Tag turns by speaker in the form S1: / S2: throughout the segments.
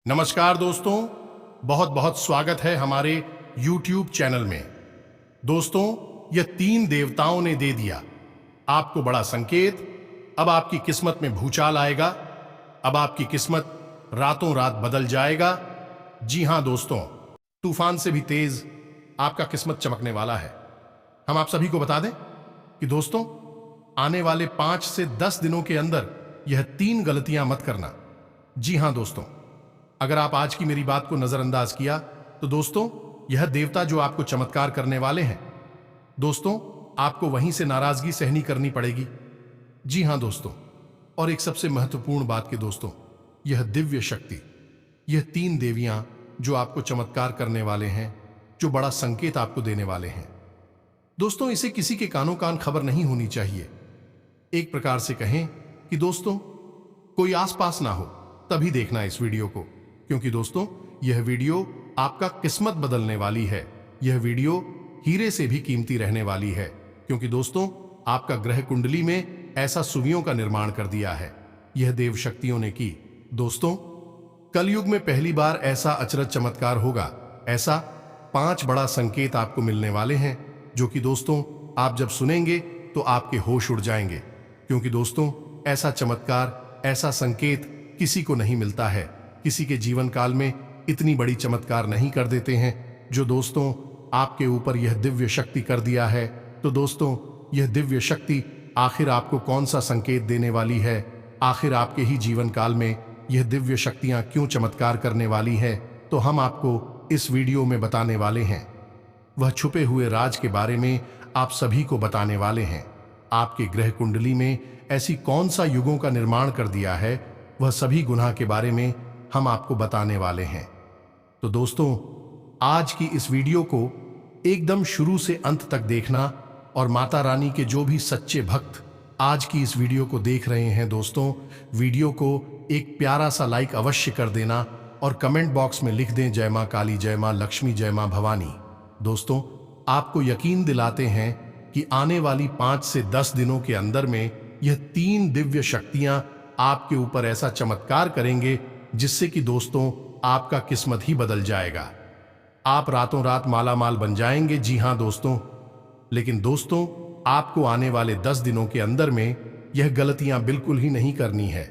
S1: नमस्कार दोस्तों, बहुत बहुत स्वागत है हमारे YouTube चैनल में। दोस्तों, यह 3 देवताओं ने दे दिया आपको बड़ा संकेत। अब आपकी किस्मत में भूचाल आएगा। अब आपकी किस्मत रातों रात बदल जाएगा। जी हां दोस्तों, तूफान से भी तेज आपका किस्मत चमकने वाला है। हम आप सभी को बता दें कि दोस्तों, आने वाले 5 से 10 दिनों के अंदर यह 3 गलतियां मत करना। जी हां दोस्तों, अगर आप आज की मेरी बात को नजरअंदाज किया तो दोस्तों, यह देवता जो आपको चमत्कार करने वाले हैं, दोस्तों आपको वहीं से नाराजगी सहनी करनी पड़ेगी। जी हां दोस्तों, और एक सबसे महत्वपूर्ण बात कि दोस्तों, यह दिव्य शक्ति, यह 3 देवियां जो आपको चमत्कार करने वाले हैं, जो बड़ा संकेत आपको देने वाले हैं, दोस्तों इसे किसी के कानों कान खबर नहीं होनी चाहिए। एक प्रकार से कहें कि दोस्तों, कोई आसपास ना हो तभी देखना इस वीडियो को, क्योंकि दोस्तों यह वीडियो आपका किस्मत बदलने वाली है। यह वीडियो हीरे से भी कीमती रहने वाली है, क्योंकि दोस्तों आपका ग्रह कुंडली में ऐसा सुवियों का निर्माण कर दिया है, यह देव शक्तियों ने की। दोस्तों, कलयुग में पहली बार ऐसा अचरज चमत्कार होगा। ऐसा 5 बड़ा संकेत आपको मिलने वाले हैं, जो कि दोस्तों आप जब सुनेंगे तो आपके होश उड़ जाएंगे, क्योंकि दोस्तों ऐसा चमत्कार, ऐसा संकेत किसी को नहीं मिलता है। किसी के जीवन काल में इतनी बड़ी चमत्कार नहीं कर देते हैं जो दोस्तों आपके ऊपर यह दिव्य शक्ति कर दिया है। तो दोस्तों, यह दिव्य शक्ति आखिर आपको कौन सा संकेत देने वाली है? आखिर आपके ही जीवन काल में यह दिव्य शक्तियां क्यों चमत्कार करने वाली है? तो हम आपको इस वीडियो में बताने वाले हैं। वह छुपे हुए राज के बारे में आप सभी को बताने वाले हैं। आपके ग्रह कुंडली में ऐसी कौन सा युगों का निर्माण कर दिया है, वह सभी गुनाह के बारे में हम आपको बताने वाले हैं। तो दोस्तों, आज की इस वीडियो को एकदम शुरू से अंत तक देखना, और माता रानी के जो भी सच्चे भक्त आज की इस वीडियो को देख रहे हैं, दोस्तों वीडियो को एक प्यारा सा लाइक अवश्य कर देना और कमेंट बॉक्स में लिख दें जय मां काली, जय मां लक्ष्मी, जय मां भवानी। दोस्तों, आपको यकीन दिलाते हैं कि आने वाली 5 से 10 दिनों के अंदर में यह 3 दिव्य शक्तियां आपके ऊपर ऐसा चमत्कार करेंगे जिससे कि दोस्तों आपका किस्मत ही बदल जाएगा। आप रातों रात माला माल बन जाएंगे। जी हां दोस्तों, लेकिन दोस्तों आपको आने वाले 10 दिनों के अंदर में यह गलतियां बिल्कुल ही नहीं करनी है,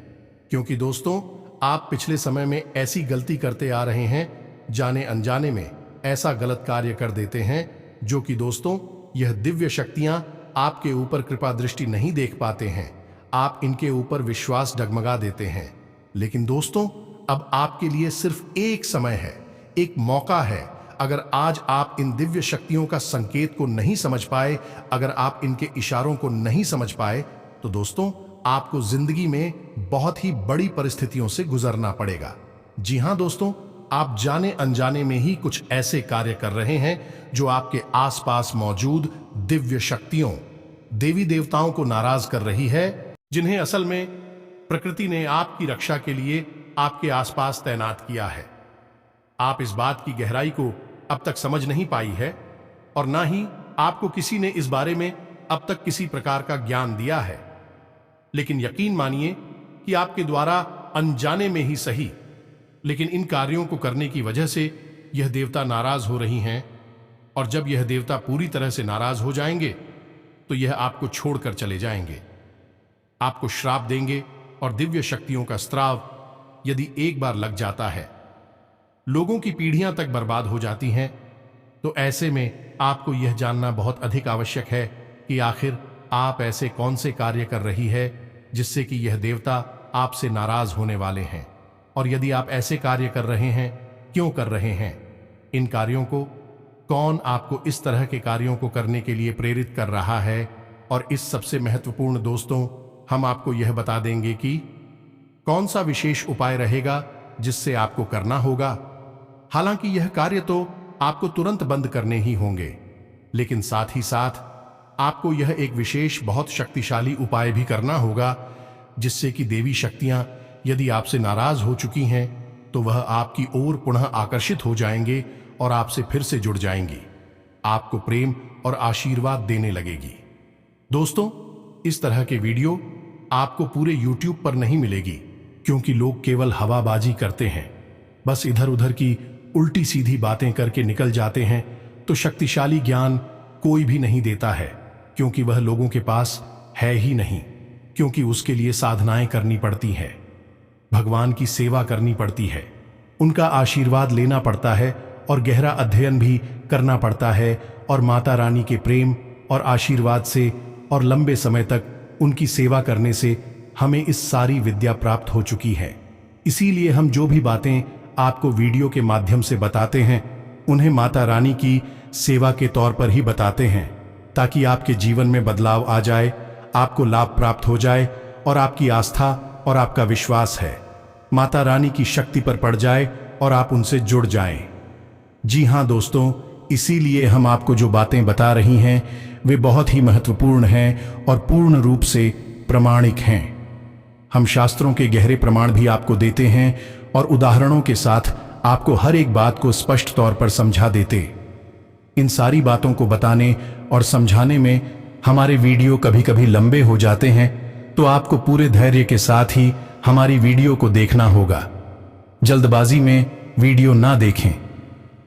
S1: क्योंकि दोस्तों आप पिछले समय में ऐसी गलती करते आ रहे हैं, जाने अनजाने में ऐसा गलत कार्य कर देते हैं, जो कि दोस्तों यह दिव्य शक्तियां आपके ऊपर कृपा दृष्टि नहीं देख पाते हैं। आप इनके ऊपर विश्वास डगमगा देते हैं। लेकिन दोस्तों, अब आपके लिए सिर्फ एक समय है, एक मौका है। अगर आज आप इन दिव्य शक्तियों का संकेत को नहीं समझ पाए, अगर आप इनके इशारों को नहीं समझ पाए, तो दोस्तों आपको जिंदगी में बहुत ही बड़ी परिस्थितियों से गुजरना पड़ेगा। जी हां दोस्तों, आप जाने अनजाने में ही कुछ ऐसे कार्य कर रहे हैं जो आपके आसपास मौजूद दिव्य शक्तियों, देवी देवताओं को नाराज कर रही है, जिन्हें असल में प्रकृति ने आपकी रक्षा के लिए आपके आसपास तैनात किया है। आप इस बात की गहराई को अब तक समझ नहीं पाई है, और ना ही आपको किसी ने इस बारे में अब तक किसी प्रकार का ज्ञान दिया है। लेकिन यकीन मानिए कि आपके द्वारा अनजाने में ही सही, लेकिन इन कार्यों को करने की वजह से यह देवता नाराज हो रही हैं, और जब यह देवता पूरी तरह से नाराज हो जाएंगे तो यह आपको छोड़कर चले जाएंगे, आपको श्राप देंगे। और दिव्य शक्तियों का स्त्राव यदि एक बार लग जाता है, लोगों की पीढ़ियां तक बर्बाद हो जाती हैं। तो ऐसे में आपको यह जानना बहुत अधिक आवश्यक है कि आखिर आप ऐसे कौन से कार्य कर रही है जिससे कि यह देवता आपसे नाराज होने वाले हैं, और यदि आप ऐसे कार्य कर रहे हैं, क्यों कर रहे हैं, इन कार्यों को कौन आपको इस तरह के कार्यों को करने के लिए प्रेरित कर रहा है। और इस सबसे महत्वपूर्ण दोस्तों, हम आपको यह बता देंगे कि कौन सा विशेष उपाय रहेगा जिससे आपको करना होगा। हालांकि यह कार्य तो आपको तुरंत बंद करने ही होंगे, लेकिन साथ ही साथ आपको यह एक विशेष बहुत शक्तिशाली उपाय भी करना होगा, जिससे कि देवी शक्तियां यदि आपसे नाराज हो चुकी हैं तो वह आपकी ओर पुनः आकर्षित हो जाएंगे और आपसे फिर से जुड़ जाएंगी, आपको प्रेम और आशीर्वाद देने लगेगी। दोस्तों, इस तरह के वीडियो आपको पूरे YouTube पर नहीं मिलेगी, क्योंकि लोग केवल हवाबाजी करते हैं, बस इधर उधर की उल्टी सीधी बातें करके निकल जाते हैं, तो शक्तिशाली ज्ञान कोई भी नहीं देता है, क्योंकि वह लोगों के पास है ही नहीं, क्योंकि उसके लिए साधनाएं करनी पड़ती हैं, भगवान की सेवा करनी पड़ती है, उनका आशीर्वाद लेना पड़ता है और गहरा अध्ययन भी करना पड़ता है, और माता रानी के प्रेम और आशीर्वाद से और लंबे समय तक उनकी सेवा करने से हमें इस सारी विद्या प्राप्त हो चुकी है। इसीलिए हम जो भी बातें आपको वीडियो के माध्यम से बताते हैं, उन्हें माता रानी की सेवा के तौर पर ही बताते हैं, ताकि आपके जीवन में बदलाव आ जाए, आपको लाभ प्राप्त हो जाए और आपकी आस्था और आपका विश्वास है माता रानी की शक्ति पर पड़ जाए और आप उनसे जुड़ जाएं। जी हाँ दोस्तों, इसीलिए हम आपको जो बातें बता रही हैं वे बहुत ही महत्वपूर्ण हैं और पूर्ण रूप से प्रमाणिक हैं। हम शास्त्रों के गहरे प्रमाण भी आपको देते हैं और उदाहरणों के साथ आपको हर एक बात को स्पष्ट तौर पर समझा देते। इन सारी बातों को बताने और समझाने में हमारे वीडियो कभी कभी लंबे हो जाते हैं, तो आपको पूरे धैर्य के साथ ही हमारी वीडियो को देखना होगा। जल्दबाजी में वीडियो ना देखें,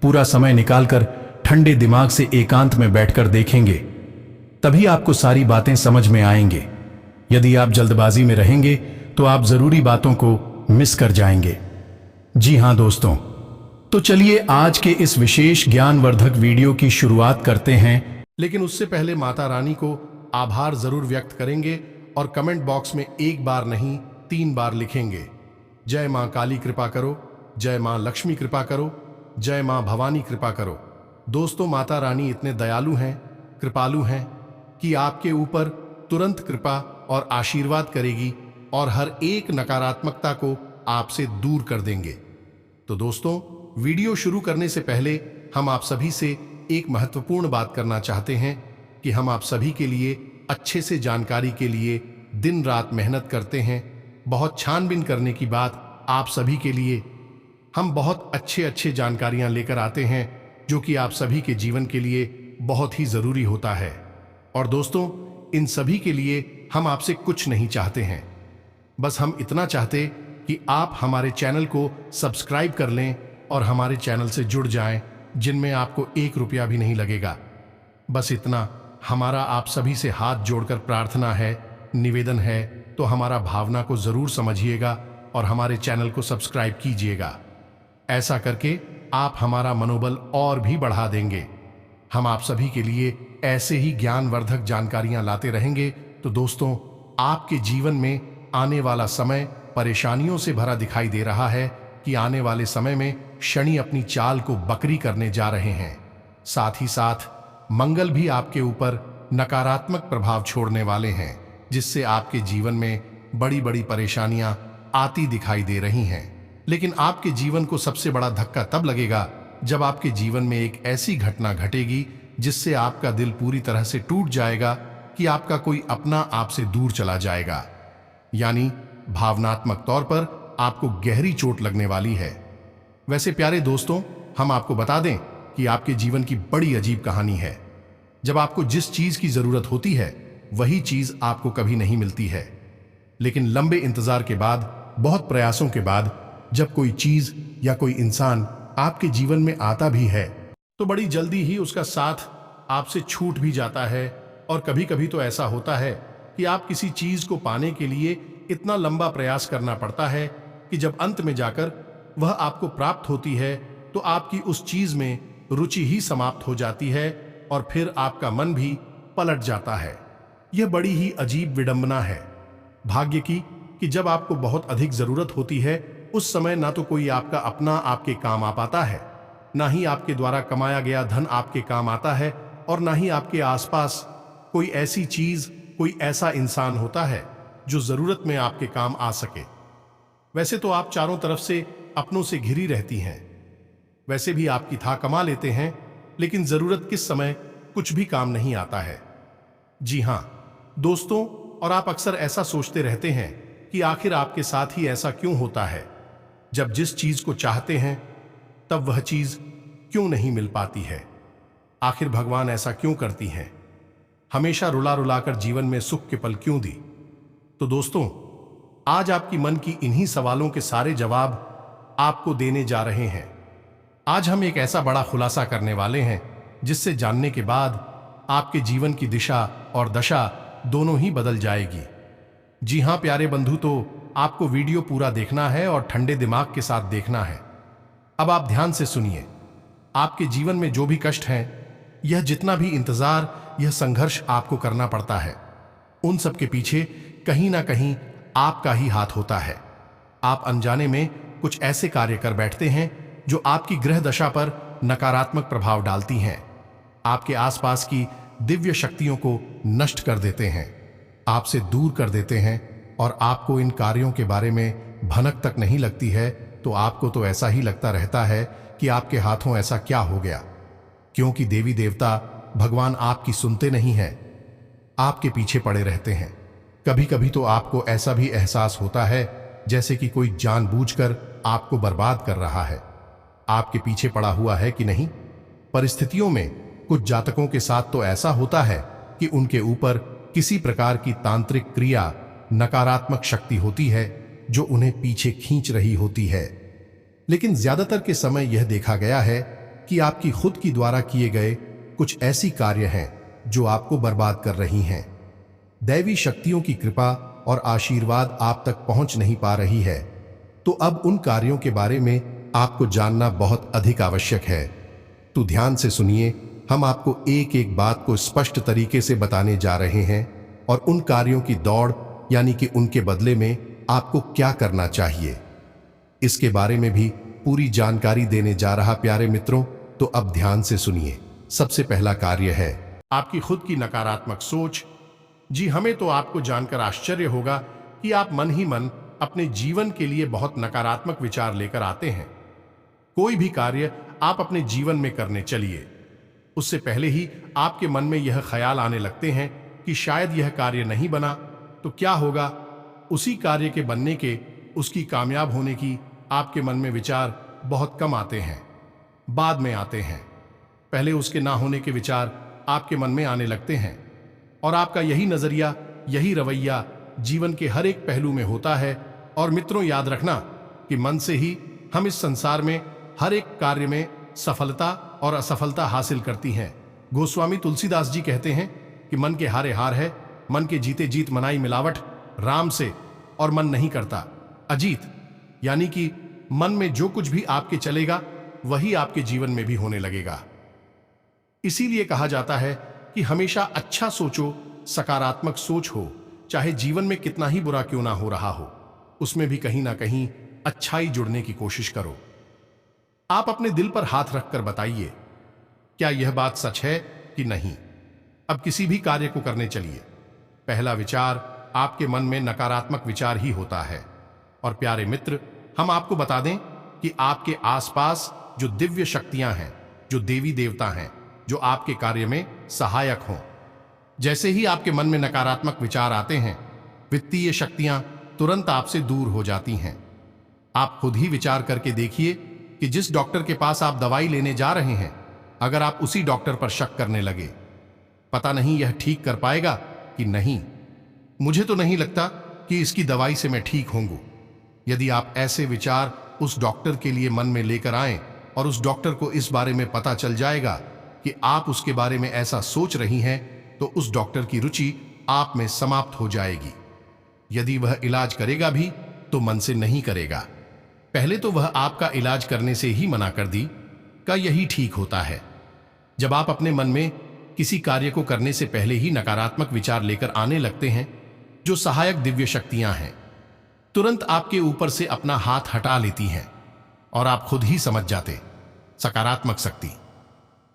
S1: पूरा समय निकालकर ठंडे दिमाग से एकांत में बैठकर देखेंगे, तभी आपको सारी बातें समझ में आएंगे। यदि आप जल्दबाजी में रहेंगे तो आप जरूरी बातों को मिस कर जाएंगे। जी हाँ दोस्तों, तो चलिए आज के इस विशेष ज्ञानवर्धक वीडियो की शुरुआत करते हैं। लेकिन उससे पहले माता रानी को आभार जरूर व्यक्त करेंगे और कमेंट बॉक्स में 1 बार नहीं 3 बार लिखेंगे। जय मां काली कृपा करो, जय मां लक्ष्मी कृपा करो, जय मां भवानी कृपा करो। दोस्तों, माता रानी इतने दयालु हैं, कृपालु हैं कि आपके ऊपर तुरंत कृपा और आशीर्वाद करेगी और हर एक नकारात्मकता को आपसे दूर कर देंगे। तो दोस्तों, वीडियो शुरू करने से पहले हम आप सभी से एक महत्वपूर्ण बात करना चाहते हैं कि हम आप सभी के लिए अच्छे से जानकारी के लिए दिन रात मेहनत करते हैं। बहुत छानबीन करने की बात आप सभी के लिए हम बहुत अच्छे जानकारियां लेकर आते हैं, जो कि आप सभी के जीवन के लिए बहुत ही जरूरी होता है। और दोस्तों, इन सभी के लिए हम आपसे कुछ नहीं चाहते हैं, बस हम इतना चाहते कि आप हमारे चैनल को सब्सक्राइब कर लें और हमारे चैनल से जुड़ जाएं, जिनमें आपको 1 रुपया भी नहीं लगेगा। बस इतना हमारा आप सभी से हाथ जोड़कर प्रार्थना है, निवेदन है, तो हमारा भावना को जरूर समझिएगा और हमारे चैनल को सब्सक्राइब कीजिएगा। ऐसा करके आप हमारा मनोबल और भी बढ़ा देंगे। हम आप सभी के लिए ऐसे ही ज्ञानवर्धक जानकारियां लाते रहेंगे। तो दोस्तों, आपके जीवन में आने वाला समय परेशानियों से भरा दिखाई दे रहा है कि आने वाले समय में शनि अपनी चाल को बकरी करने जा रहे हैं। साथ ही साथ मंगल भी आपके ऊपर नकारात्मक प्रभाव छोड़ने वाले हैं, जिससे आपके जीवन में बड़ी बड़ी परेशानियां आती दिखाई दे रही हैं। लेकिन आपके जीवन को सबसे बड़ा धक्का तब लगेगा जब आपके जीवन में एक ऐसी घटना घटेगी जिससे आपका दिल पूरी तरह से टूट जाएगा कि आपका कोई अपना आपसे दूर चला जाएगा। यानी भावनात्मक तौर पर आपको गहरी चोट लगने वाली है। वैसे प्यारे दोस्तों, हम आपको बता दें कि आपके जीवन की बड़ी अजीब कहानी है। जब आपको जिस चीज की जरूरत होती है वही चीज आपको कभी नहीं मिलती है, लेकिन लंबे इंतजार के बाद, बहुत प्रयासों के बाद जब कोई चीज या कोई इंसान आपके जीवन में आता भी है तो बड़ी जल्दी ही उसका साथ आपसे छूट भी जाता है। और कभी कभी तो ऐसा होता है कि आप किसी चीज को पाने के लिए इतना लंबा प्रयास करना पड़ता है कि जब अंत में जाकर वह आपको प्राप्त होती है तो आपकी उस चीज में रुचि ही समाप्त हो जाती है और फिर आपका मन भी पलट जाता है। यह बड़ी ही अजीब विडंबना है भाग्य की कि जब आपको बहुत अधिक जरूरत होती है उस समय ना तो कोई आपका अपना आपके काम आ पाता है, ना ही आपके द्वारा कमाया गया धन आपके काम आता है, और ना ही आपके आसपास कोई ऐसी चीज, कोई ऐसा इंसान होता है जो जरूरत में आपके काम आ सके। वैसे तो आप चारों तरफ से अपनों से घिरी रहती हैं, वैसे भी आपकी था कमा लेते हैं, लेकिन जरूरत किस समय कुछ भी काम नहीं आता है। जी हां दोस्तों, और आप अक्सर ऐसा सोचते रहते हैं कि आखिर आपके साथ ही ऐसा क्यों होता है, जब जिस चीज को चाहते हैं तब वह चीज क्यों नहीं मिल पाती है। आखिर भगवान ऐसा क्यों करती हैं, हमेशा रुला रुलाकर जीवन में सुख के पल क्यों दी। तो दोस्तों, आज आपकी मन की इन्हीं सवालों के सारे जवाब आपको देने जा रहे हैं। आज हम एक ऐसा बड़ा खुलासा करने वाले हैं जिससे जानने के बाद आपके जीवन की दिशा और दशा दोनों ही बदल जाएगी। जी हां प्यारे बंधु, तो आपको वीडियो पूरा देखना है और ठंडे दिमाग के साथ देखना है। अब आप ध्यान से सुनिए। आपके जीवन में जो भी कष्ट हैं, यह जितना भी इंतजार, यह संघर्ष आपको करना पड़ता है, उन सब के पीछे कहीं ना कहीं आपका ही हाथ होता है। आप अनजाने में कुछ ऐसे कार्य कर बैठते हैं जो आपकी ग्रह दशा पर नकारात्मक प्रभाव डालती हैं, आपके आसपास की दिव्य शक्तियों को नष्ट कर देते हैं, आपसे दूर कर देते हैं, और आपको इन कार्यों के बारे में भनक तक नहीं लगती है, तो आपको तो ऐसा ही लगता रहता है कि आपके हाथों ऐसा क्या हो गया, क्योंकि देवी देवता भगवान आपकी सुनते नहीं हैं, आपके पीछे पड़े रहते हैं। कभी कभी तो आपको ऐसा भी एहसास होता है जैसे कि कोई जानबूझकर आपको बर्बाद कर रहा है, आपके पीछे पड़ा हुआ है कि नहीं। परिस्थितियों में कुछ जातकों के साथ तो ऐसा होता है कि उनके ऊपर किसी प्रकार की तांत्रिक क्रिया, नकारात्मक शक्ति होती है जो उन्हें पीछे खींच रही होती है। लेकिन ज्यादातर के समय यह देखा गया है कि आपकी खुद की द्वारा किए गए कुछ ऐसी कार्य हैं जो आपको बर्बाद कर रही हैं। दैवी शक्तियों की कृपा और आशीर्वाद आप तक पहुंच नहीं पा रही है, तो अब उन कार्यों के बारे में आपको जानना बहुत अधिक आवश्यक है। तो ध्यान से सुनिए, हम आपको एक एक बात को स्पष्ट तरीके से बताने जा रहे हैं और उन कार्यों की दौड़, यानी कि उनके बदले में आपको क्या करना चाहिए, इसके बारे में भी पूरी जानकारी देने जा रहा प्यारे मित्रों। तो अब ध्यान से सुनिए। सबसे पहला कार्य है आपकी खुद की नकारात्मक सोच। जी, हमें तो आपको जानकर आश्चर्य होगा कि आप मन ही मन अपने जीवन के लिए बहुत नकारात्मक विचार लेकर आते हैं। कोई भी कार्य आप अपने जीवन में करने चलिए, उससे पहले ही आपके मन में यह ख्याल आने लगते हैं कि शायद यह कार्य नहीं बना तो क्या होगा। उसी कार्य के बनने के, उसकी कामयाब होने की आपके मन में विचार बहुत कम आते हैं, बाद में आते हैं। पहले उसके ना होने के विचार आपके मन में आने लगते हैं, और आपका यही नजरिया, यही रवैया जीवन के हर एक पहलू में होता है। और मित्रों, याद रखना कि मन से ही हम इस संसार में हर एक कार्य में सफलता और असफलता हासिल करती हैं। गोस्वामी तुलसीदास जी कहते हैं कि मन के हारे हार है, मन के जीते जीत मनाई मिलावट राम से, और मन नहीं करता अजीत। यानी कि मन में जो कुछ भी आपके चलेगा वही आपके जीवन में भी होने लगेगा। इसीलिए कहा जाता है कि हमेशा अच्छा सोचो, सकारात्मक सोच हो, चाहे जीवन में कितना ही बुरा क्यों ना हो रहा हो, उसमें भी कहीं ना कहीं अच्छाई जुड़ने की कोशिश करो। आप अपने दिल पर हाथ रखकर बताइए, क्या यह बात सच है कि नहीं। अब किसी भी कार्य को करने चलिए, पहला विचार आपके मन में नकारात्मक विचार ही होता है। और प्यारे मित्र, हम आपको बता दें कि आपके आसपास जो दिव्य शक्तियां हैं, जो देवी देवता हैं, जो आपके कार्य में सहायक हों, जैसे ही आपके मन में नकारात्मक विचार आते हैं, वित्तीय शक्तियां तुरंत आपसे दूर हो जाती हैं। आप खुद ही विचार करके देखिए कि जिस डॉक्टर के पास आप दवाई लेने जा रहे हैं, अगर आप उसी डॉक्टर पर शक करने लगे, पता नहीं यह ठीक कर पाएगा कि नहीं, मुझे तो नहीं लगता कि इसकी दवाई से मैं ठीक होऊंगा। यदि आप ऐसे विचार उस डॉक्टर के लिए मन में लेकर आएं और उस डॉक्टर को इस बारे में पता चल जाएगा कि आप उसके बारे में ऐसा सोच रही हैं, तो उस डॉक्टर की रुचि आप में समाप्त हो जाएगी। यदि वह इलाज करेगा भी तो मन से नहीं करेगा। पहले तो वह आपका इलाज करने से ही मना कर दी का यही ठीक होता है। जब आप अपने मन में किसी कार्य को करने से पहले ही नकारात्मक विचार लेकर आने लगते हैं, जो सहायक दिव्य शक्तियां हैं तुरंत आपके ऊपर से अपना हाथ हटा लेती हैं, और आप खुद ही समझ जाते सकारात्मक शक्ति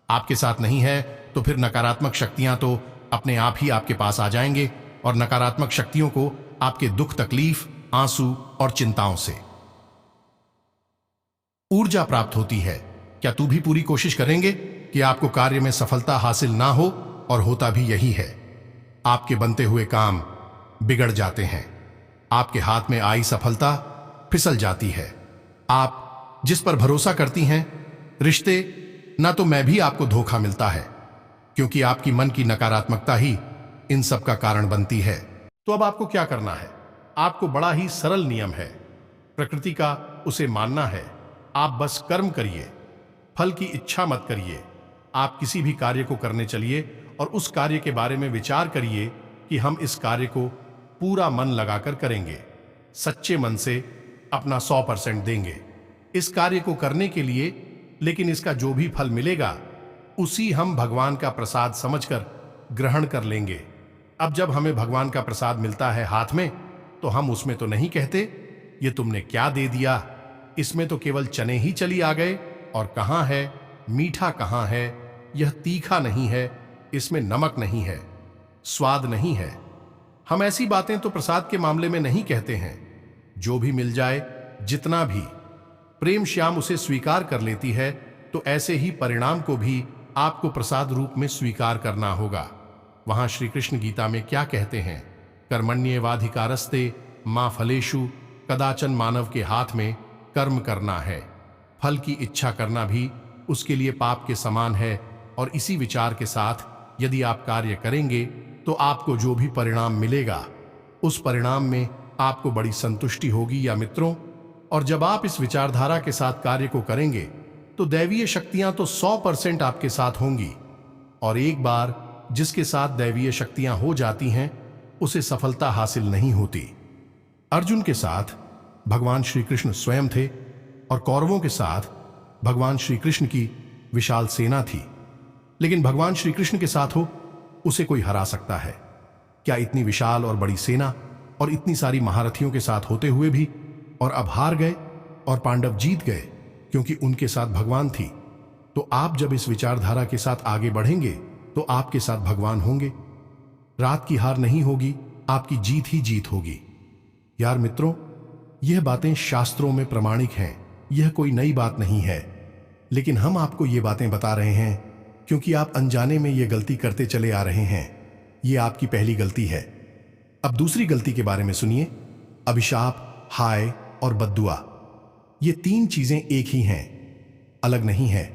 S1: आपके साथ नहीं है, तो फिर नकारात्मक शक्तियां तो अपने आप ही आपके पास आ जाएंगे, और नकारात्मक शक्तियों को आपके दुख, तकलीफ, आंसू और चिंताओं से ऊर्जा प्राप्त होती है। क्या तू भी पूरी कोशिश करेंगे कि आपको कार्य में सफलता हासिल ना हो, और होता भी यही है। आपके बनते हुए काम बिगड़ जाते हैं, आपके हाथ में आई सफलता फिसल जाती है। आप जिस पर भरोसा करती हैं, रिश्ते, ना तो मैं भी आपको धोखा मिलता है, क्योंकि आपकी मन की नकारात्मकता ही इन सब का कारण बनती है। तो अब आपको क्या करना है? आपको बड़ा ही सरल नियम है, प्रकृति का उसे मानना है आप बस कर्म करिए, फल की इच्छा मत करिए। आप किसी भी कार्य को करने चलिए और उस कार्य के बारे में विचार करिए कि हम इस कार्य को पूरा मन लगाकर करेंगे, सच्चे मन से अपना 100% देंगे इस कार्य को करने के लिए। लेकिन इसका जो भी फल मिलेगा उसी हम भगवान का प्रसाद समझकर ग्रहण कर लेंगे। अब जब हमें भगवान का प्रसाद मिलता है हाथ में, तो हम उसमें तो नहीं कहते ये तुमने क्या दे दिया, इसमें तो केवल चने ही चली आ गए, और कहाँ है मीठा, कहाँ है यह तीखा, नहीं है इसमें नमक, नहीं है स्वाद, नहीं है। हम ऐसी बातें तो प्रसाद के मामले में नहीं कहते हैं। जो भी मिल जाए, जितना भी, प्रेम श्याम उसे स्वीकार कर लेती है, तो ऐसे ही परिणाम को भी आपको प्रसाद रूप में स्वीकार करना होगा। वहां श्री कृष्ण गीता में क्या कहते हैं? कर्मण्येवाधिकारस्ते मा फलेषु, कदाचन मानव के हाथ में कर्म करना है, फल की इच्छा करना भी उसके लिए पाप के समान है। और इसी विचार के साथ यदि आप कार्य करेंगे तो आपको जो भी परिणाम मिलेगा उस परिणाम में आपको बड़ी संतुष्टि होगी या मित्रों। और जब आप इस विचारधारा के साथ कार्य को करेंगे तो दैवीय शक्तियां तो 100% आपके साथ होंगी। और एक बार जिसके साथ दैवीय शक्तियां हो जाती हैं उसे सफलता हासिल नहीं होती। अर्जुन के साथ भगवान श्री कृष्ण स्वयं थे और कौरवों के साथ भगवान श्री कृष्ण की विशाल सेना थी। लेकिन भगवान श्री कृष्ण के साथ हो उसे कोई हरा सकता है क्या? इतनी विशाल और बड़ी सेना और इतनी सारी महारथियों के साथ होते हुए भी, और अब हार गए और पांडव जीत गए क्योंकि उनके साथ भगवान थी। तो आप जब इस विचारधारा के साथ आगे बढ़ेंगे तो आपके साथ भगवान होंगे। रात की हार नहीं होगी, आपकी जीत ही जीत होगी। यार मित्रों, यह बातें शास्त्रों में प्रमाणिक हैं, यह कोई नई बात नहीं है। लेकिन हम आपको ये बातें बता रहे हैं क्योंकि आप अनजाने में ये गलती करते चले आ रहे हैं। ये आपकी पहली गलती है। अब दूसरी गलती के बारे में सुनिए। अभिशाप, हाय और बद्दुआ, ये तीन चीजें एक ही हैं, अलग नहीं है।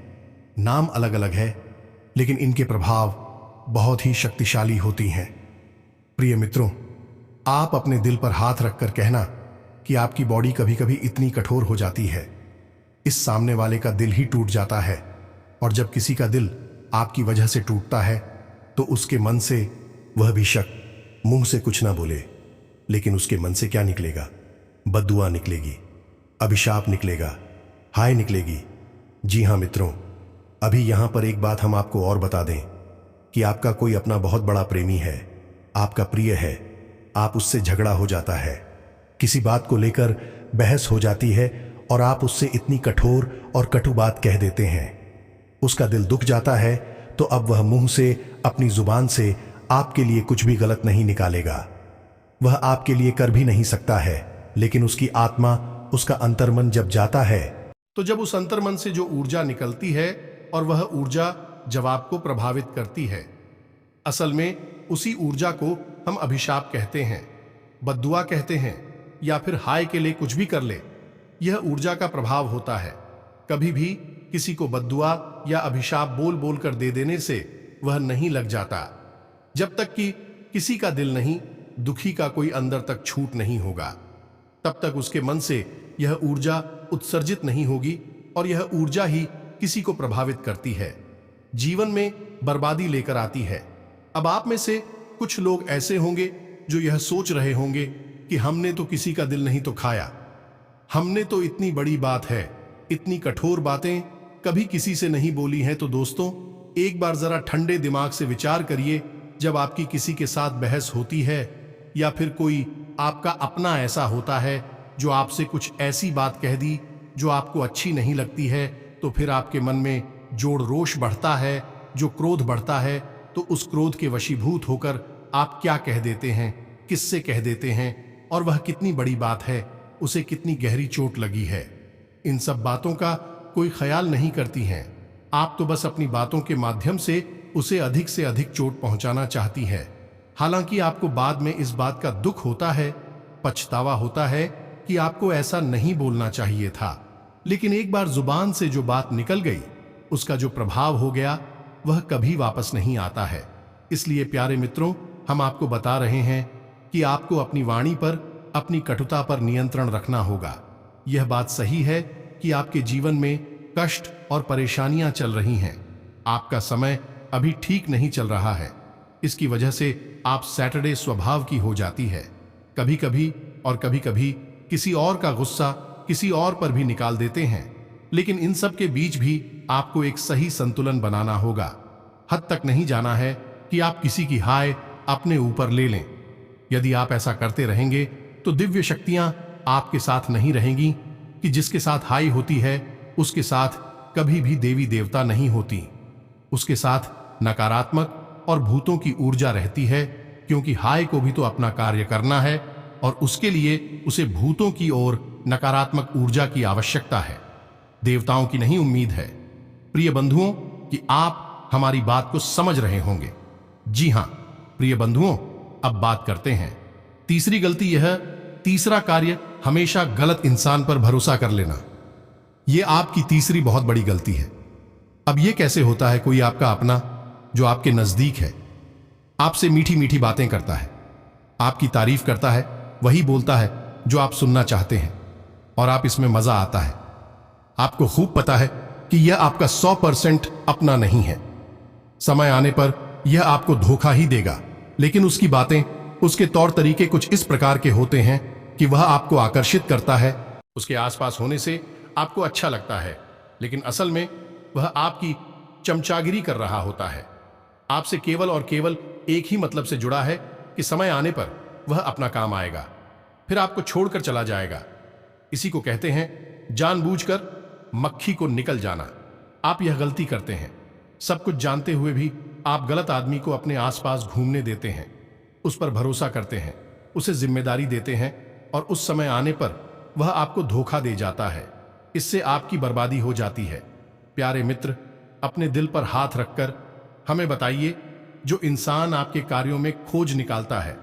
S1: नाम अलग अलग है लेकिन इनके प्रभाव बहुत ही शक्तिशाली होती हैं। प्रिय मित्रों, आप अपने दिल पर हाथ रखकर कहना कि आपकी बॉडी कभी कभी इतनी कठोर हो जाती है, इस सामने वाले का दिल ही टूट जाता है। और जब किसी का दिल आपकी वजह से टूटता है तो उसके मन से वह भी शक, मुंह से कुछ ना बोले लेकिन उसके मन से क्या निकलेगा? बद्दुआ निकलेगी, अभिशाप निकलेगा, हाय निकलेगी। जी हां मित्रों, अभी यहां पर एक बात हम आपको और बता दें कि आपका कोई अपना बहुत बड़ा प्रेमी है, आपका प्रिय है, आप उससे झगड़ा हो जाता है, किसी बात को लेकर बहस हो जाती है और आप उससे इतनी कठोर और कटु बात कह देते हैं। उसका दिल दुख जाता है तो अब वह मुंह से, अपनी जुबान से आपके लिए कुछ भी गलत नहीं निकालेगा। वह आपके लिए कर भी नहीं सकता है, लेकिन उसकी आत्मा, उसका अंतर्मन जब जाता है, तो जब उस अंतर्मन से जो ऊर्जा निकलती है और वह ऊर्जा जवाब को प्रभावित करती है, असल में उसी ऊर्जा को हम अभिशाप कहते हैं, बद्दुआ कहते हैं, या फिर हाय के लिए कुछ भी कर ले, यह ऊर्जा का प्रभाव होता है। कभी भी किसी को बद्दुआ या अभिशाप बोल बोल कर दे देने से वह नहीं लग जाता जब तक कि किसी का दिल नहीं, दुखी का कोई अंदर तक छूट नहीं होगा। तब तक उसके मन से यह ऊर्जा उत्सर्जित नहीं होगी और यह ऊर्जा ही किसी को प्रभावित करती है, जीवन में बर्बादी लेकर आती है। अब आप में से कुछ लोग ऐसे होंगे जो यह सोच रहे होंगे कि हमने तो किसी का दिल नहीं तो खाया, हमने तो इतनी बड़ी बात है, इतनी कठोर बातें कभी किसी से नहीं बोली हैं। तो दोस्तों, एक बार जरा ठंडे दिमाग से विचार करिए, जब आपकी किसी के साथ बहस होती है या फिर कोई आपका अपना ऐसा होता है जो आपसे कुछ ऐसी बात कह दी जो आपको अच्छी नहीं लगती है, तो फिर आपके मन में जोड़ रोष बढ़ता है, जो क्रोध बढ़ता है, तो उस क्रोध के वशीभूत होकर आप क्या कह देते हैं, किससे कह देते हैं, और वह कितनी बड़ी बात है, उसे कितनी गहरी चोट लगी है। इन सब बातों का कोई ख्याल नहीं करती हैं। आप तो बस अपनी बातों के माध्यम से उसे अधिक से अधिक चोट पहुंचाना चाहती है। हालांकि आपको बाद में इस बात का दुख होता है, पछतावा होता है कि आपको ऐसा नहीं बोलना चाहिए था। लेकिन एक बार जुबान से जो बात निकल गई, उसका जो प्रभाव हो गया वह कभी वापस नहीं आता है। इसलिए प्यारे मित्रों, हम आपको बता रहे हैं कि आपको अपनी वाणी पर, अपनी कटुता पर नियंत्रण रखना होगा। यह बात सही है कि आपके जीवन में कष्ट और परेशानियां चल रही हैं। आपका समय अभी ठीक नहीं चल रहा है। इसकी वजह से आप सैटरडे स्वभाव की हो जाती है। कभी कभी और कभी कभी किसी और का गुस्सा किसी और पर भी निकाल देते हैं। लेकिन इन सब के बीच भी आपको एक सही संतुलन बनाना होगा। हद तक नहीं जाना है कि आप किसी की हाय अपने ऊपर ले लें। यदि आप ऐसा करते रहेंगे तो दिव्य शक्तियां आपके साथ नहीं रहेंगी कि जिसके साथ हाय होती है उसके साथ कभी भी देवी देवता नहीं होती। उसके साथ नकारात्मक और भूतों की ऊर्जा रहती है, क्योंकि हाय को भी तो अपना कार्य करना है और उसके लिए उसे भूतों की ओर नकारात्मक ऊर्जा की आवश्यकता है, देवताओं की नहीं उम्मीद है। प्रिय बंधुओं, कि आप हमारी बात को समझ रहे होंगे। जी हां प्रिय बंधुओं, अब बात करते हैं तीसरी गलती। यह तीसरा कार्य, हमेशा गलत इंसान पर भरोसा कर लेना। यह आपकी तीसरी बहुत बड़ी गलती है। अब यह कैसे होता है? कोई आपका अपना जो आपके नजदीक है, आपसे मीठी मीठी बातें करता है, आपकी तारीफ करता है, वही बोलता है जो आप सुनना चाहते हैं और आप इसमें मजा आता है। आपको खूब पता है कि यह आपका 100% अपना नहीं है। समय आने पर यह आपको धोखा ही देगा, लेकिन उसकी बातें, उसके तौर तरीके कुछ इस प्रकार के होते हैं कि वह आपको आकर्षित करता है। उसके आसपास होने से आपको अच्छा लगता है, लेकिन असल में वह आपकी चमचागिरी कर रहा होता है। आपसे केवल और केवल एक ही मतलब से जुड़ा है कि समय आने पर वह अपना काम आएगा, फिर आपको छोड़कर चला जाएगा। इसी को कहते हैं जानबूझकर मक्खी को निकल जाना। आप यह गलती करते हैं। सब कुछ जानते हुए भी आप गलत आदमी को अपने आसपास घूमने देते हैं, उस पर भरोसा करते हैं, उसे जिम्मेदारी देते हैं और उस समय आने पर वह आपको धोखा दे जाता है। इससे आपकी बर्बादी हो जाती है। प्यारे मित्र, अपने दिल पर हाथ रखकर हमें बताइए, जो इंसान आपके कार्यों में खोज निकालता है,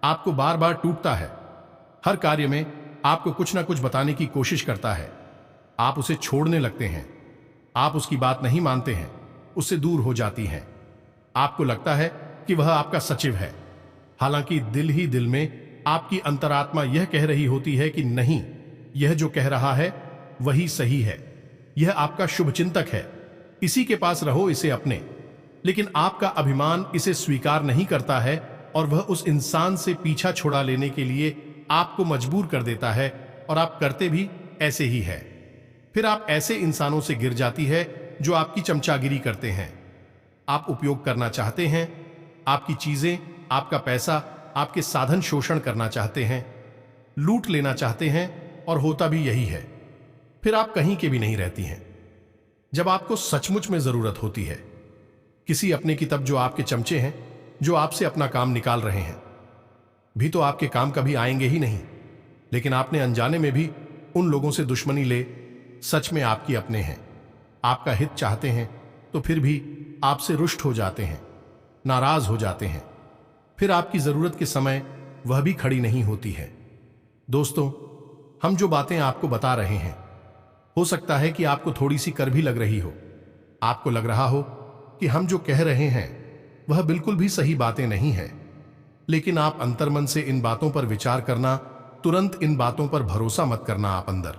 S1: आपको बार बार टूटता है, हर कार्य में आपको कुछ ना कुछ बताने की कोशिश करता है, आप उसे छोड़ने लगते हैं, आप उसकी बात नहीं मानते हैं, उससे दूर हो जाती हैं। आपको लगता है कि वह आपका सचिव है, हालांकि दिल ही दिल में आपकी अंतरात्मा यह कह रही होती है कि नहीं, यह जो कह रहा है वही सही है, यह आपका शुभचिंतक है, इसी के पास रहो, इसे अपने। लेकिन आपका अभिमान इसे स्वीकार नहीं करता है और वह उस इंसान से पीछा छुड़ा लेने के लिए आपको मजबूर कर देता है और आप करते भी ऐसे ही है। फिर आप ऐसे इंसानों से गिर जाती है जो आपकी चमचागिरी करते हैं। आप उपयोग करना चाहते हैं, आपकी चीजें, आपका पैसा, आपके साधन शोषण करना चाहते हैं, लूट लेना चाहते हैं और होता भी यही है। फिर आप कहीं के भी नहीं रहती हैं। जब आपको सचमुच में जरूरत होती है किसी अपने की, तब जो आपके चमचे हैं, जो आपसे अपना काम निकाल रहे हैं, भी तो आपके काम कभी आएंगे ही नहीं। लेकिन आपने अनजाने में भी उन लोगों से दुश्मनी ले, सच में आपकी अपने हैं, आपका हित चाहते हैं, तो फिर भी आपसे रुष्ट हो जाते हैं, नाराज हो जाते हैं। फिर आपकी जरूरत के समय वह भी खड़ी नहीं होती है। दोस्तों, हम जो बातें आपको बता रहे हैं, हो सकता है कि आपको थोड़ी सी कर भी लग रही हो। आपको लग रहा हो कि हम जो कह रहे हैं वह बिल्कुल भी सही बातें नहीं है, लेकिन आप अंतर्मन से इन बातों पर विचार करना, तुरंत इन बातों पर भरोसा मत करना। आप अंदर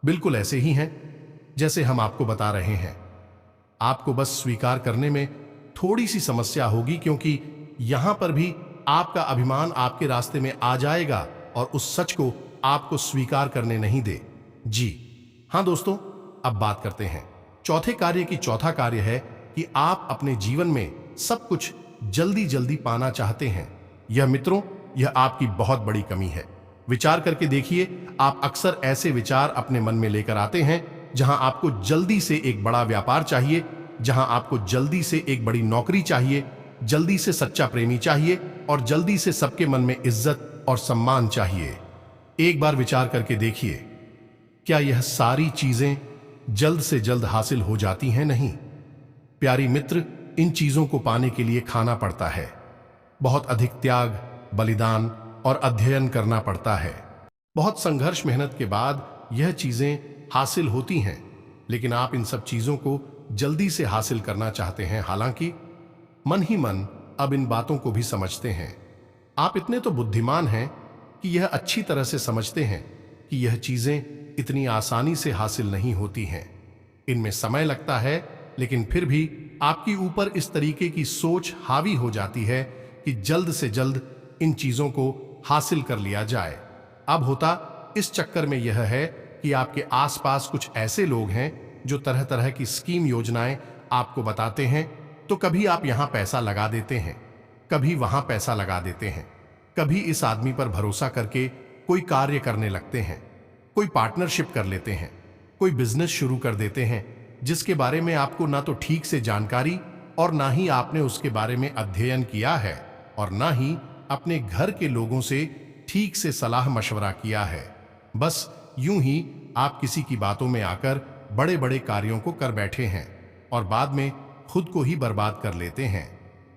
S1: बिल्कुल ऐसे ही हैं जैसे हम आपको बता रहे हैं। आपको बस स्वीकार करने में थोड़ी सी समस्या होगी, क्योंकि यहां पर भी आपका अभिमान आपके रास्ते में आ जाएगा और उस सच को आपको स्वीकार करने नहीं दे। जी हां दोस्तों, अब बात करते हैं चौथे कार्य की। चौथा कार्य है कि आप अपने जीवन में सब कुछ जल्दी जल्दी पाना चाहते हैं। यह मित्रों, यह आपकी बहुत बड़ी कमी है। विचार करके देखिए, आप अक्सर ऐसे विचार अपने मन में लेकर आते हैं जहां आपको जल्दी से एक बड़ा व्यापार चाहिए, जहां आपको जल्दी से एक बड़ी नौकरी चाहिए, जल्दी से सच्चा प्रेमी चाहिए और जल्दी से सबके मन में इज्जत और सम्मान चाहिए। एक बार विचार करके देखिए, क्या यह सारी चीजें जल्द से जल्द हासिल हो जाती हैं? नहीं प्यारी मित्र, इन चीजों को पाने के लिए खाना पड़ता है, बहुत अधिक त्याग, बलिदान और अध्ययन करना पड़ता है। बहुत संघर्ष, मेहनत के बाद यह चीजें हासिल होती हैं। लेकिन आप इन सब चीजों को जल्दी से हासिल करना चाहते हैं, हालांकि मन ही मन अब इन बातों को भी समझते हैं। आप इतने तो बुद्धिमान हैं कि यह अच्छी तरह से समझते हैं कि यह चीजें इतनी आसानी से हासिल नहीं होती हैं। इनमें समय लगता है, लेकिन फिर भी आपके ऊपर इस तरीके की सोच हावी हो जाती है कि जल्द से जल्द इन चीजों को हासिल कर लिया जाए। अब होता इस चक्कर में यह है कि आपके आसपास कुछ ऐसे लोग हैं जो तरह तरह की स्कीम योजनाएं आपको बताते हैं। तो कभी आप यहां पैसा लगा देते हैं, कभी वहां पैसा लगा देते हैं, कभी इस आदमी पर भरोसा करके कोई कार्य करने लगते हैं, कोई पार्टनरशिप कर लेते हैं, कोई बिजनेस शुरू कर देते हैं जिसके बारे में आपको ना तो ठीक से जानकारी और ना ही आपने उसके बारे में अध्ययन किया है और ना ही अपने घर के लोगों से ठीक से सलाह मशवरा किया है। बस यूं ही आप किसी की बातों में आकर बड़े बड़े कार्यों को कर बैठे हैं और बाद में खुद को ही बर्बाद कर लेते हैं।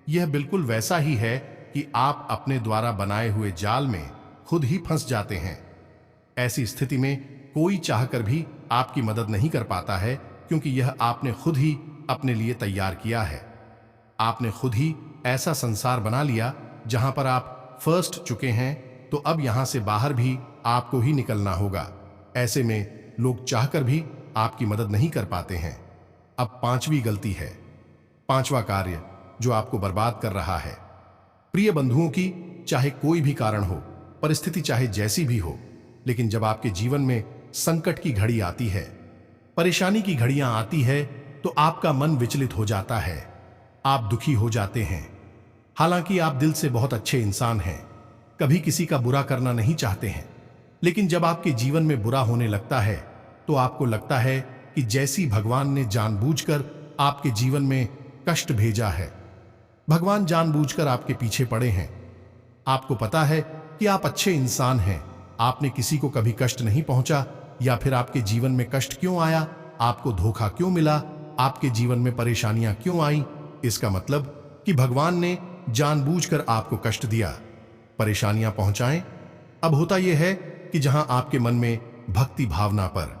S1: यह बिल्कुल वैसा ही है कि आप अपने द्वारा बनाए हुए जाल में खुद ही फंस जाते हैं। ऐसी स्थिति में कोई चाहकर भी आपकी मदद नहीं कर पाता है, क्योंकि यह आपने खुद ही अपने लिए तैयार किया है। आपने खुद ही ऐसा संसार बना लिया जहां पर आप फर्स्ट चुके हैं, तो अब यहां से बाहर भी आपको ही निकलना होगा। ऐसे में लोग चाहकर भी आपकी मदद नहीं कर पाते हैं। अब पांचवी गलती है, पांचवा कार्य जो आपको बर्बाद कर रहा है। प्रिय बंधुओं की चाहे कोई भी कारण हो, परिस्थिति चाहे जैसी भी हो, लेकिन जब आपके जीवन में संकट की घड़ी आती है, परेशानी की घड़ियां आती है, तो आपका मन विचलित हो जाता है, आप दुखी हो जाते हैं। हालांकि आप दिल से बहुत अच्छे इंसान हैं, कभी किसी का बुरा करना नहीं चाहते हैं, लेकिन जब आपके जीवन में बुरा होने लगता है तो आपको लगता है कि जैसी भगवान ने जानबूझकर आपके जीवन में कष्ट भेजा है, भगवान जानबूझकर आपके पीछे पड़े हैं। आपको पता है कि आप अच्छे इंसान हैं, आपने किसी को कभी कष्ट नहीं पहुंचा, या फिर आपके जीवन में कष्ट क्यों आया, आपको धोखा क्यों मिला, आपके जीवन में परेशानियां क्यों आई। इसका मतलब कि भगवान ने जानबूझकर आपको कष्ट दिया, परेशानियां पहुंचाएं। अब होता यह है कि जहां आपके मन में भक्ति भावना पर,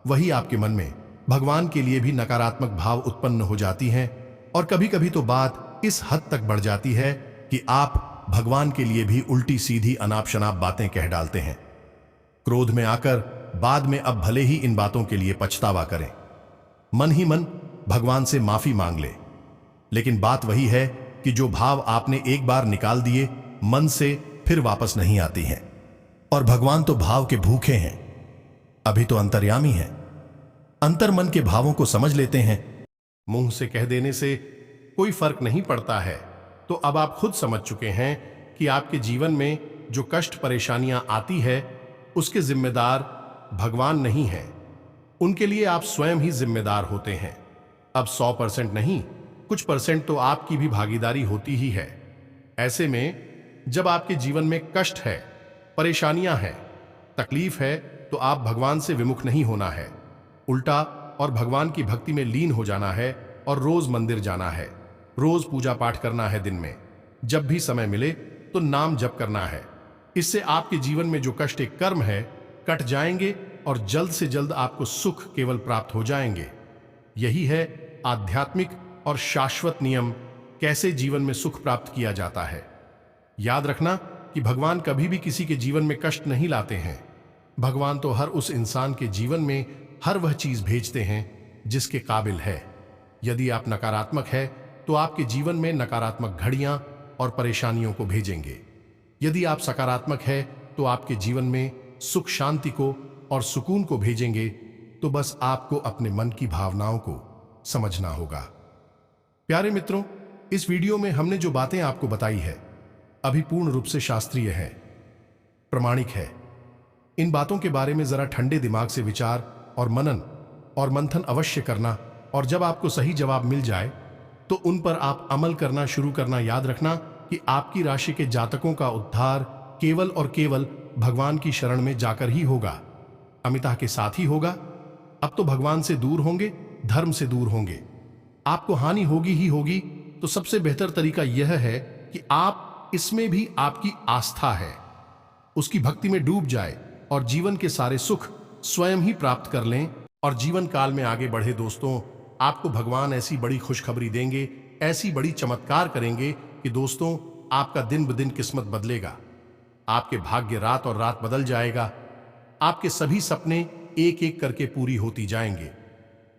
S1: वही आपके मन में भगवान के लिए भी नकारात्मक भाव उत्पन्न हो जाती हैं, और कभी कभी तो बात इस हद तक बढ़ जाती है कि आप भगवान के लिए भी उल्टी सीधी अनाप शनाप बातें कह डालते हैं। क्रोध में आकर बाद में अब भले ही इन बातों के लिए पछतावा करें, मन ही मन भगवान से माफी मांग ले, लेकिन बात वही है कि जो भाव आपने एक बार निकाल दिए मन से, फिर वापस नहीं आती हैं। और भगवान तो भाव के भूखे हैं, अभी तो अंतर्यामी हैं, अंतर मन के भावों को समझ लेते हैं। मुंह से कह देने से कोई फर्क नहीं पड़ता है। तो अब आप खुद समझ चुके हैं कि आपके जीवन में जो कष्ट परेशानियां आती है, उसके जिम्मेदार भगवान नहीं है, उनके लिए आप स्वयं ही जिम्मेदार होते हैं। अब 100% नहीं, कुछ परसेंट तो आपकी भी भागीदारी होती ही है। ऐसे में जब आपके जीवन में कष्ट है, परेशानियां हैं, तकलीफ है, तो आप भगवान से विमुख नहीं होना है, उल्टा और भगवान की भक्ति में लीन हो जाना है और रोज मंदिर जाना है, रोज पूजा पाठ करना है। दिन में जब भी समय मिले तो नाम जप करना है। इससे आपके जीवन में जो कष्ट एक कर्म है कट जाएंगे और जल्द से जल्द आपको सुख केवल प्राप्त हो जाएंगे। यही है आध्यात्मिक और शाश्वत नियम, कैसे जीवन में सुख प्राप्त किया जाता है। याद रखना कि भगवान कभी भी किसी के जीवन में कष्ट नहीं लाते हैं। भगवान तो हर उस इंसान के जीवन में हर वह चीज भेजते हैं जिसके काबिल है। यदि आप नकारात्मक है तो आपके जीवन में नकारात्मक घड़ियां और परेशानियों को भेजेंगे। यदि आप सकारात्मक है तो आपके जीवन में सुख शांति को और सुकून को भेजेंगे। तो बस आपको अपने मन की भावनाओं को समझना होगा। प्यारे मित्रों, इस वीडियो में हमने जो बातें आपको बताई है अभी पूर्ण रूप से शास्त्रीय है, प्रमाणिक है। इन बातों के बारे में जरा ठंडे दिमाग से विचार और मनन और मंथन अवश्य करना, और जब आपको सही जवाब मिल जाए तो उन पर आप अमल करना शुरू करना। याद रखना कि आपकी राशि के जातकों का उद्धार केवल और केवल भगवान की शरण में जाकर ही होगा, अमिता के साथ ही होगा। अब तो भगवान से दूर होंगे, धर्म से दूर होंगे, आपको हानि होगी ही होगी। तो सबसे बेहतर तरीका यह है कि आप इसमें भी आपकी आस्था है, उसकी भक्ति में डूब जाए और जीवन के सारे सुख स्वयं ही प्राप्त कर लें और जीवन काल में आगे बढ़े। दोस्तों, आपको भगवान ऐसी बड़ी खुशखबरी देंगे, ऐसी बड़ी चमत्कार करेंगे कि दोस्तों आपका दिन ब दिन किस्मत बदलेगा, आपके भाग्य रात और रात बदल जाएगा, आपके सभी सपने एक एक करके पूरी होती जाएंगे।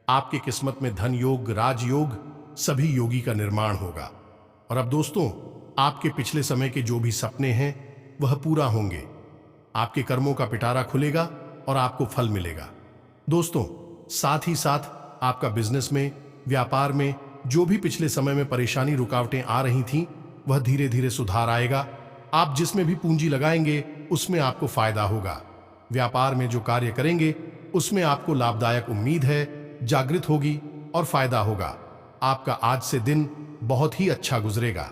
S1: आपके किस्मत में धन योग, राजयोग, सभी योगी का निर्माण होगा। और अब दोस्तों, आपके पिछले समय के जो भी सपने हैं वह पूरा होंगे। आपके कर्मों का पिटारा खुलेगा और आपको फल मिलेगा। दोस्तों, साथ ही साथ आपका बिजनेस में, व्यापार में जो भी पिछले समय में परेशानी, रुकावटें आ रही थीं, वह धीरे धीरे सुधार आएगा। आप जिसमें भी पूंजी लगाएंगे उसमें आपको फायदा होगा। व्यापार में जो कार्य करेंगे उसमें आपको लाभदायक उम्मीद है, जागृत होगी और फायदा होगा। आपका आज से दिन बहुत ही अच्छा गुजरेगा।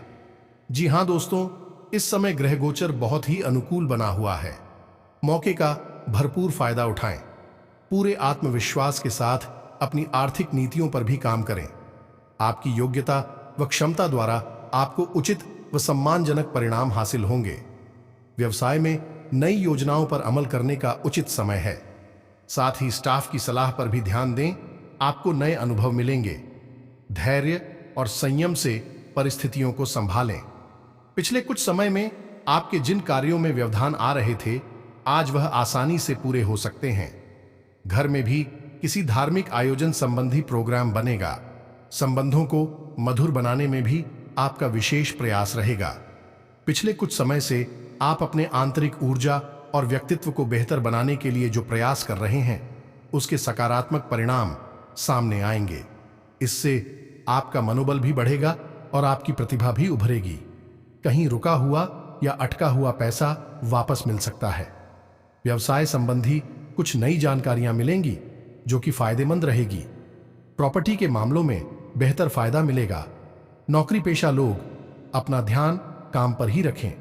S1: जी हां दोस्तों, इस समय ग्रह गोचर बहुत ही अनुकूल बना हुआ है। मौके का भरपूर फायदा उठाएं। पूरे आत्मविश्वास के साथ अपनी आर्थिक नीतियों पर भी काम करें। आपकी योग्यता व क्षमता द्वारा आपको उचित व सम्मानजनक परिणाम हासिल होंगे। व्यवसाय में नई योजनाओं पर अमल करने का उचित समय है। साथ ही स्टाफ की सलाह पर भी ध्यान दें, आपको नए अनुभव मिलेंगे। धैर्य और संयम से परिस्थितियों को संभालें। पिछले कुछ समय में आपके जिन कार्यों में व्यवधान आ रहे थे, आज वह आसानी से पूरे हो सकते हैं। घर में भी किसी धार्मिक आयोजन संबंधी प्रोग्राम बनेगा। संबंधों को मधुर बनाने में भी आपका विशेष प्रयास रहेगा। पिछले कुछ समय से आप अपने आंतरिक ऊर्जा और व्यक्तित्व को बेहतर बनाने के लिए जो प्रयास कर रहे हैं, उसके सकारात्मक परिणाम सामने आएंगे। इससे आपका मनोबल भी बढ़ेगा और आपकी प्रतिभा भी उभरेगी। कहीं रुका हुआ या अटका हुआ पैसा वापस मिल सकता है। व्यवसाय संबंधी कुछ नई जानकारियां मिलेंगी जो कि फायदेमंद रहेगी। प्रॉपर्टी के मामलों में बेहतर फायदा मिलेगा। नौकरी पेशा लोग अपना ध्यान काम पर ही रखें।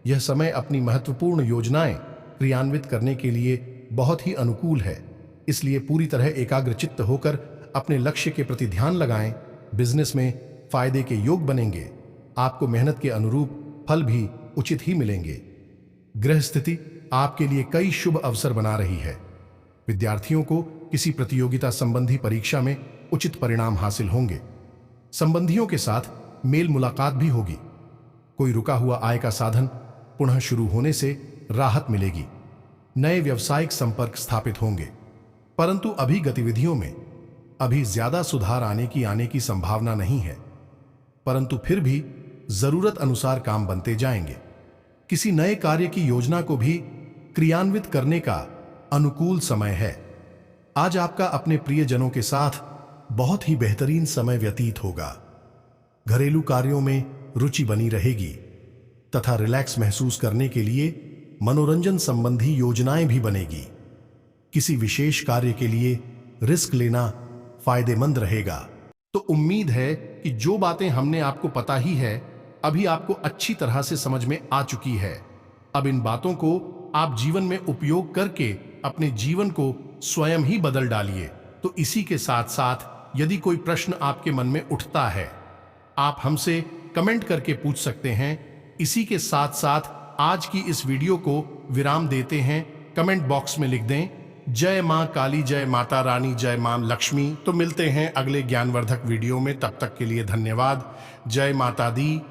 S1: यह समय अपनी महत्वपूर्ण योजनाएं क्रियान्वित करने के लिए बहुत ही अनुकूल है। इसलिए पूरी तरह एकाग्रचित्त होकर अपने लक्ष्य के प्रति ध्यान लगाएं। बिजनेस में फायदे के योग बनेंगे। आपको मेहनत के अनुरूप फल भी उचित ही मिलेंगे। ग्रह स्थिति आपके लिए कई शुभ अवसर बना रही है। विद्यार्थियों को किसी प्रतियोगिता संबंधी परीक्षा में उचित परिणाम हासिल होंगे। संबंधियों के साथ मेल मुलाकात भी होगी। कोई रुका हुआ आय का साधन पुनः शुरू होने से राहत मिलेगी। नए व्यावसायिक संपर्क स्थापित होंगे। परंतु अभी गतिविधियों में ज्यादा सुधार आने की संभावना नहीं है। परंतु फिर भी जरूरत अनुसार काम बनते जाएंगे। किसी नए कार्य की योजना को भी क्रियान्वित करने का अनुकूल समय है। आज आपका अपने प्रियजनों के साथ बहुत ही बेहतरीन समय व्यतीत होगा। घरेलू कार्यों में रुचि बनी रहेगी तथा रिलैक्स महसूस करने के लिए मनोरंजन संबंधी योजनाएं भी बनेगी। किसी विशेष कार्य के लिए रिस्क लेना फायदेमंद रहेगा। तो उम्मीद है कि जो बातें हमने आपको पता ही है, अभी आपको अच्छी तरह से समझ में आ चुकी है। अब इन बातों को आप जीवन में उपयोग करके अपने जीवन को स्वयं ही बदल डालिए। तो इसी के साथ साथ यदि कोई प्रश्न आपके मन में उठता है, आप हमसे कमेंट करके पूछ सकते हैं। इसी के साथ साथ आज की इस वीडियो को विराम देते हैं। कमेंट बॉक्स में लिख दें, जय मां काली, जय माता रानी, जय मां लक्ष्मी। तो मिलते हैं अगले ज्ञानवर्धक वीडियो में। तब तक के लिए धन्यवाद। जय माता दी।